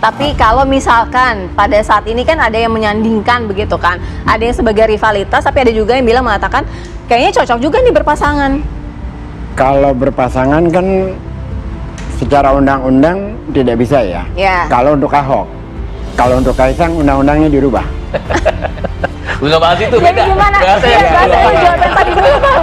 Tapi kalau misalkan pada saat ini kan ada yang menyandingkan begitu kan, ada yang sebagai rivalitas, tapi ada juga yang bilang mengatakan kayaknya cocok juga nih berpasangan. Kalau berpasangan kan secara undang-undang tidak bisa ya. Ya. Kalau untuk Ahok, kalau untuk Kaisang undang-undangnya dirubah. Belum bahas itu Jadi beda. gimana? Bahasanya Iya, bahasanya jawaban tadi dulu Bang.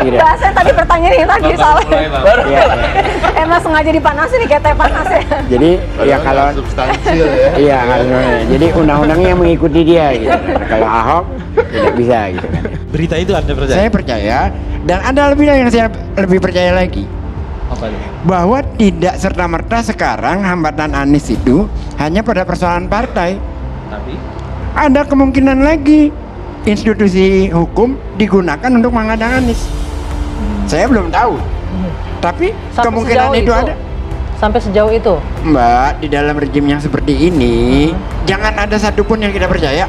Tidak. Bahasanya tadi pertanyaan yang tadi soalnya. Baru. Iya, iya. Emang sengaja dipanasin nih kayak teh panas ya. Jadi ya kalau substansial ya. iya harusnya. Jadi undang-undangnya yang mengikuti dia gitu. Kalau Ahok tidak bisa gitu kan. Berita itu Anda percaya? Saya percaya dan ada lebih yang saya lebih percaya lagi. Apa itu? Bahwa tidak serta-merta sekarang hambatan Anies itu hanya pada persoalan partai. Tapi Ada kemungkinan lagi institusi hukum digunakan untuk mengadang Anies. Saya belum tahu. Tapi Sampai kemungkinan sejauh itu ada. Sampai sejauh itu. Mbak, di dalam rejim yang seperti ini, jangan ada satupun yang kita percaya.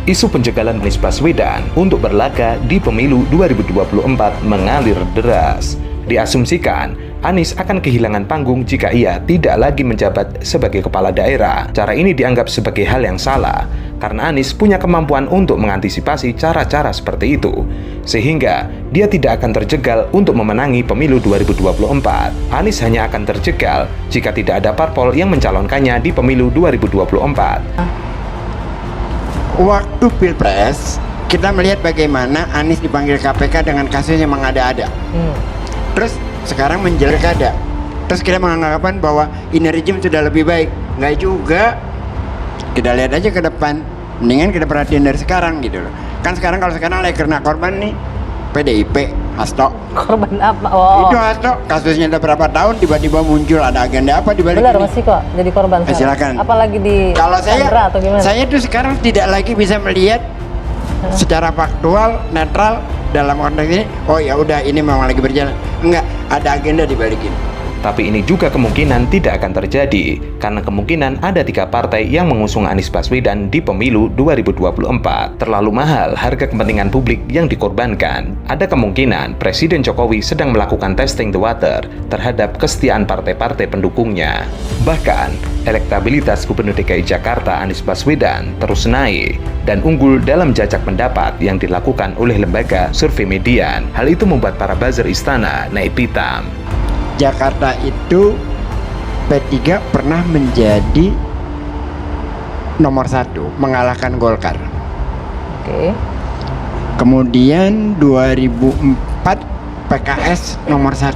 Isu penjagalan Anies Baswedan untuk berlaga di pemilu 2024 mengalir deras. Diasumsikan, Anies akan kehilangan panggung jika ia tidak lagi menjabat sebagai kepala daerah. Cara ini dianggap sebagai hal yang salah, karena Anies punya kemampuan untuk mengantisipasi cara-cara seperti itu. Sehingga, dia tidak akan terjegal untuk memenangi pemilu 2024. Anies hanya akan terjegal jika tidak ada parpol yang mencalonkannya di pemilu 2024. Waktu Pilpres, kita melihat bagaimana Anies dipanggil KPK dengan kasus yang mengada-ada. Terus sekarang menjelang kada. Terus kita menganggapan bahwa ini rejim sudah lebih baik. Nggak juga. Kita lihat aja ke depan. Mendingan kita perhatian dari sekarang gitu loh. Kan sekarang kalau sekarang lagi kena korban nih PDIP, Hasto. Korban apa? Oh. Itu Hasto, kasusnya udah berapa tahun tiba-tiba muncul, ada agenda apa di balik Benar ini? masih kok jadi korban sekarang. Silakan. Apalagi di Kalau Sandra atau gimana? saya tuh sekarang tidak lagi bisa melihat secara faktual, netral dalam konteks ini. Oh ya udah ini memang lagi berjalan. Enggak, ada agenda di balik ini. Tapi ini juga kemungkinan tidak akan terjadi, karena kemungkinan ada 3 partai yang mengusung Anies Baswedan di pemilu 2024. Terlalu mahal harga kepentingan publik yang dikorbankan. Ada kemungkinan Presiden Jokowi sedang melakukan testing the water terhadap kesetiaan partai-partai pendukungnya. Bahkan, elektabilitas Gubernur DKI Jakarta Anies Baswedan terus naik dan unggul dalam jajak pendapat yang dilakukan oleh lembaga survei Median. Hal itu membuat para buzzer istana naik pitam. Jakarta itu P3 pernah menjadi nomor 1 mengalahkan Golkar. Oke. Kemudian 2004 PKS nomor 1.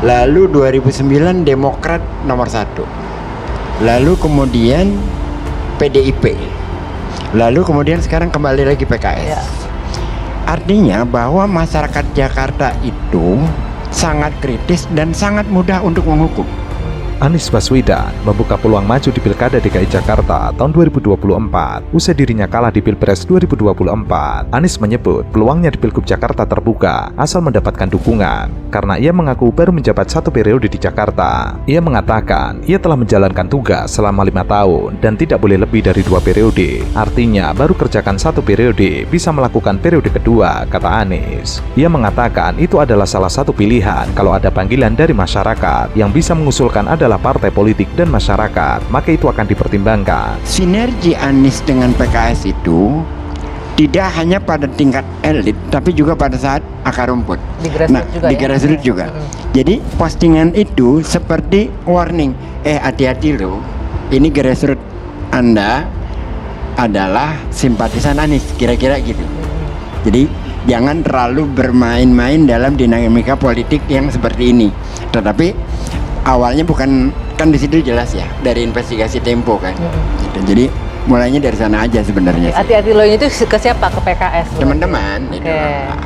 Lalu 2009 Demokrat nomor 1. Lalu kemudian PDIP. Lalu kemudian sekarang kembali lagi PKS. Ya. Artinya bahwa masyarakat Jakarta itu sangat kritis dan sangat mudah untuk menghukum. Anies Baswedan membuka peluang maju di Pilkada DKI Jakarta tahun 2024 usai dirinya kalah di Pilpres 2024. Anies menyebut peluangnya di Pilgub Jakarta terbuka asal mendapatkan dukungan karena ia mengaku baru menjabat 1 periode di Jakarta. Ia mengatakan ia telah menjalankan tugas selama 5 tahun dan tidak boleh lebih dari 2 periode. Artinya baru kerjakan 1 periode bisa melakukan periode kedua, kata Anies. Ia mengatakan itu adalah salah satu pilihan kalau ada panggilan dari masyarakat yang bisa mengusulkan adalah partai politik dan masyarakat, maka itu akan dipertimbangkan. Sinergi Anies dengan PKS itu tidak hanya pada tingkat elit, tapi juga pada saat akar rumput. Di grassroots juga di ya? grassroots juga. Jadi postingan itu seperti warning, hati-hati loh, ini grassroots Anda adalah simpatisan Anies, kira-kira gitu. Jadi jangan terlalu bermain-main dalam dinamika politik yang seperti ini. Tetapi awalnya bukan, kan di situ jelas ya dari investigasi Tempo kan. Gitu. Jadi mulainya dari sana aja sebenarnya. Hati-hati lo itu ke siapa? Ke PKS. Teman-teman. Oke. Gitu.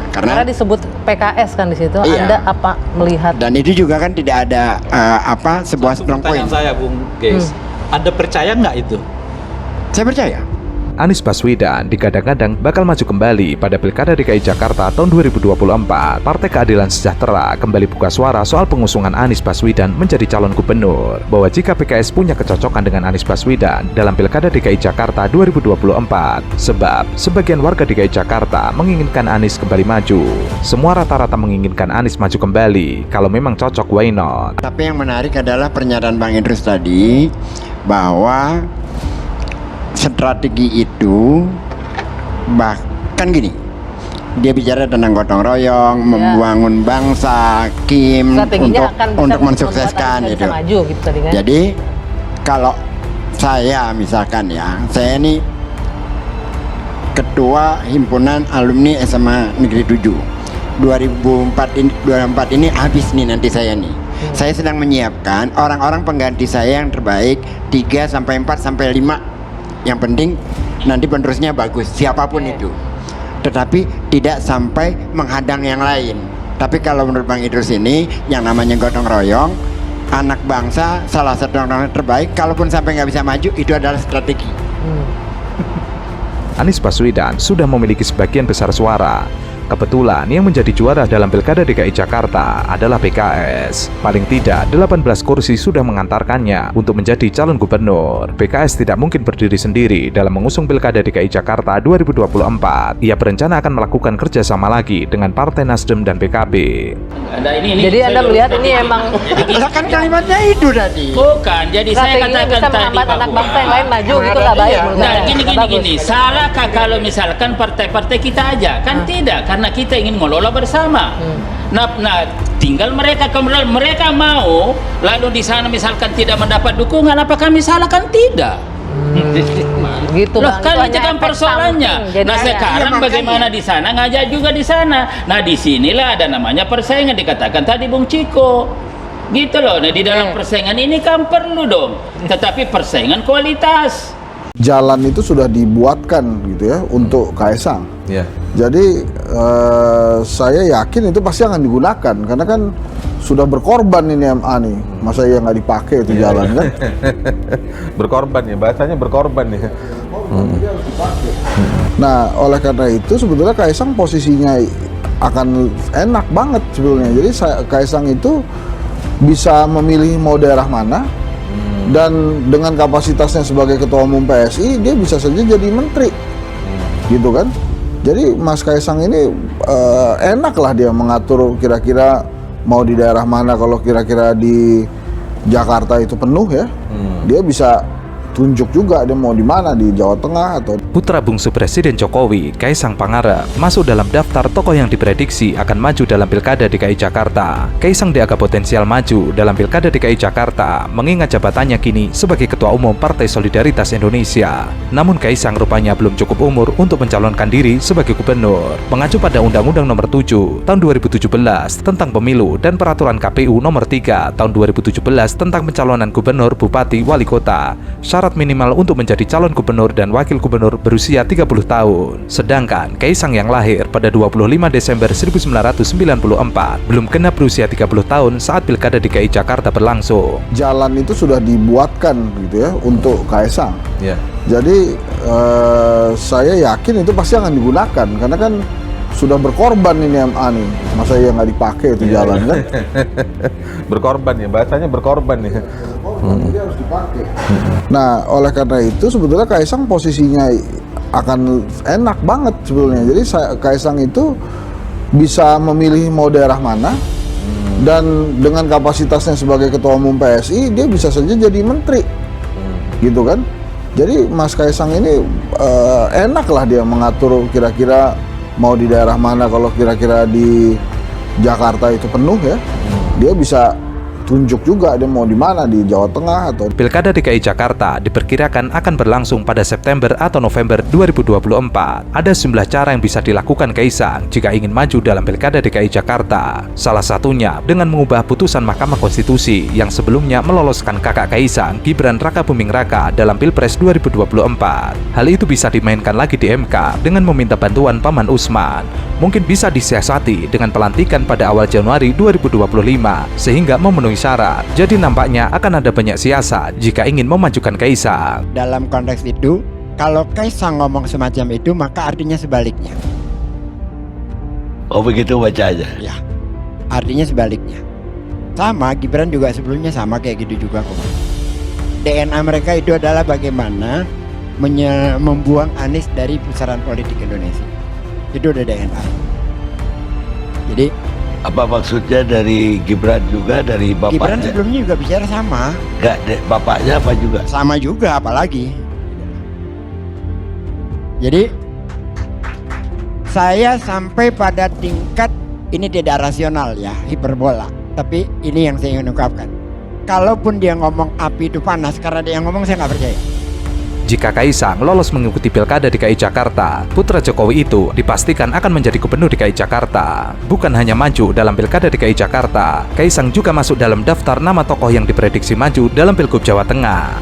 Karena disebut PKS kan di situ. Iya. Anda apa melihat? Dan itu juga kan tidak ada sebuah strong point. pertanyaan saya Bung Geis, Anda percaya nggak itu? Saya percaya. Anies Baswedan digadang-gadang bakal maju kembali pada Pilkada DKI Jakarta tahun 2024. Partai Keadilan Sejahtera kembali buka suara soal pengusungan Anies Baswedan menjadi calon gubernur. Bahwa jika PKS punya kecocokan dengan Anies Baswedan dalam Pilkada DKI Jakarta 2024. Sebab sebagian warga DKI Jakarta menginginkan Anies kembali maju. Semua rata-rata menginginkan Anies maju kembali. Kalau memang cocok, why not? Tapi yang menarik adalah pernyataan Bang Idrus tadi bahwa strategi itu bahkan gini, dia bicara tentang gotong royong, membangun bangsa, Strateginya untuk mensukseskan bisa itu. maju gitu tadi kan. Jadi kalau saya misalkan ya, saya ini ketua himpunan alumni SMA Negeri 7. 2004 ini habis nih nanti saya nih. Saya sedang menyiapkan orang-orang pengganti saya yang terbaik 3 sampai 4 sampai 5. Yang penting nanti penerusnya bagus siapapun itu. Tetapi tidak sampai menghadang yang lain. Tapi kalau menurut Bang Idrus ini yang namanya gotong royong, anak bangsa salah satu orang terbaik, kalaupun sampai nggak bisa maju itu adalah strategi. Anies Baswedan sudah memiliki sebagian besar suara. Kebetulan yang menjadi juara dalam Pilkada DKI Jakarta adalah PKS. Paling tidak 18 kursi sudah mengantarkannya untuk menjadi calon gubernur. PKS tidak mungkin berdiri sendiri dalam mengusung Pilkada DKI Jakarta 2024. Ia berencana akan melakukan kerjasama lagi dengan Partai Nasdem dan PKB. Jadi Anda melihat ini emang Kan kalimatnya itu tadi. Bukan, jadi saya strategi katakan bisa tadi menghambat anak bahwa bangsa yang lain maju gitu nggak baik menurut Nah, saya. Nggak bagus. gini. Salahkah kalau misalkan partai-partai kita aja? Kan tidak, karena kita ingin mengelola bersama. Nah, tinggal mereka kemudian mereka mau, lalu di sana misalkan tidak mendapat dukungan, apa kami salah? Kan tidak. Gitu Loh, Bang, kan hanya itu kan efek persoalannya. samping. Jadi Nah, sekarang bagaimana di sana, ngajak juga di sana. Nah, di sinilah ada namanya persaingan, dikatakan tadi Bung Ciko. Gitu loh. Nah, di dalam persaingan ini kan perlu dong. Tetapi persaingan kualitas. Jalan itu sudah dibuatkan gitu ya untuk Kaisang. Jadi saya yakin itu pasti akan digunakan karena kan sudah berkorban ini MA nih. Masa ya nggak dipakai itu jalan kan? Berkorban ya, bahasanya berkorban ya. Nah, oleh karena itu sebetulnya Kaisang posisinya akan enak banget sebetulnya. Jadi Kaisang itu bisa memilih mau daerah mana. Dan dengan kapasitasnya sebagai ketua umum PSI, dia bisa saja jadi menteri, gitu kan? Jadi Mas Kaisang ini enak lah dia mengatur kira-kira mau di daerah mana. Kalau kira-kira di Jakarta itu penuh ya, dia bisa tunjuk juga dia mau di mana, di Jawa Tengah atau Putra bungsu Presiden Jokowi, Kaisang Pangarep, masuk dalam daftar tokoh yang diprediksi akan maju dalam Pilkada DKI Jakarta. Kaisang dianggap potensial maju dalam Pilkada DKI Jakarta, mengingat jabatannya kini sebagai Ketua Umum Partai Solidaritas Indonesia. Namun Kaisang rupanya belum cukup umur untuk mencalonkan diri sebagai gubernur. Mengacu pada Undang-Undang Nomor 7 Tahun 2017 tentang Pemilu dan Peraturan KPU Nomor 3 Tahun 2017 tentang pencalonan gubernur, bupati, wali kota, syarat minimal untuk menjadi calon gubernur dan wakil gubernur berusia 30 tahun. Sedangkan Kaisang yang lahir pada 25 Desember 1994 belum genap berusia 30 tahun saat Pilkada DKI Jakarta berlangsung. jalan itu sudah dibuatkan gitu ya untuk Kaisang. Jadi saya yakin itu pasti akan digunakan karena kan sudah berkorban ini MA nih. Masa ya nggak dipakai itu jalan kan? Berkorban ya, bahasanya berkorban ya. Jadi harus dipakai. Nah, oleh karena itu sebetulnya Kaisang posisinya akan enak banget sebetulnya. Jadi Kaisang itu bisa memilih mau daerah mana. Dan dengan kapasitasnya sebagai ketua umum PSI, dia bisa saja jadi menteri. Gitu kan? Jadi Mas Kaisang ini enak lah dia mengatur kira-kira mau di daerah mana. Kalau kira-kira di Jakarta itu penuh ya, dia bisa tunjuk juga dia mau di mana, di Jawa Tengah atau Pilkada DKI Jakarta diperkirakan akan berlangsung pada September atau November 2024. Ada sejumlah cara yang bisa dilakukan Kaisang jika ingin maju dalam Pilkada DKI Jakarta. Salah satunya dengan mengubah putusan Mahkamah Konstitusi yang sebelumnya meloloskan kakak Kaisang, Gibran Rakabuming Raka dalam Pilpres 2024. Hal itu bisa dimainkan lagi di MK dengan meminta bantuan Paman Usman. Mungkin bisa disiasati dengan pelantikan pada awal Januari 2025 sehingga memenuhi syarat. Jadi nampaknya akan ada banyak siasat jika ingin memajukan Kaisang. Dalam konteks itu Kalau Kaisang ngomong semacam itu, maka artinya sebaliknya. Oh begitu bacanya. Ya, artinya sebaliknya. Sama, Gibran juga sebelumnya sama kayak gitu juga kok. DNA mereka itu adalah bagaimana membuang Anies dari pusaran politik Indonesia. Itu udah DNA. Jadi Apa maksudnya dari Gibran juga, dari Gibran bapaknya? sebelumnya juga bicara sama. Enggak, bapaknya apa juga? Sama juga apalagi. Jadi saya sampai pada tingkat ini tidak rasional ya, hiperbola. Tapi ini yang saya ingin ungkapkan. Kalaupun dia ngomong api itu panas, karena dia yang ngomong saya nggak percaya. Jika Kaisang lolos mengikuti Pilkada DKI Jakarta, putra Jokowi itu dipastikan akan menjadi gubernur DKI Jakarta. Bukan hanya maju dalam Pilkada DKI Jakarta, Kaisang juga masuk dalam daftar nama tokoh yang diprediksi maju dalam Pilgub Jawa Tengah.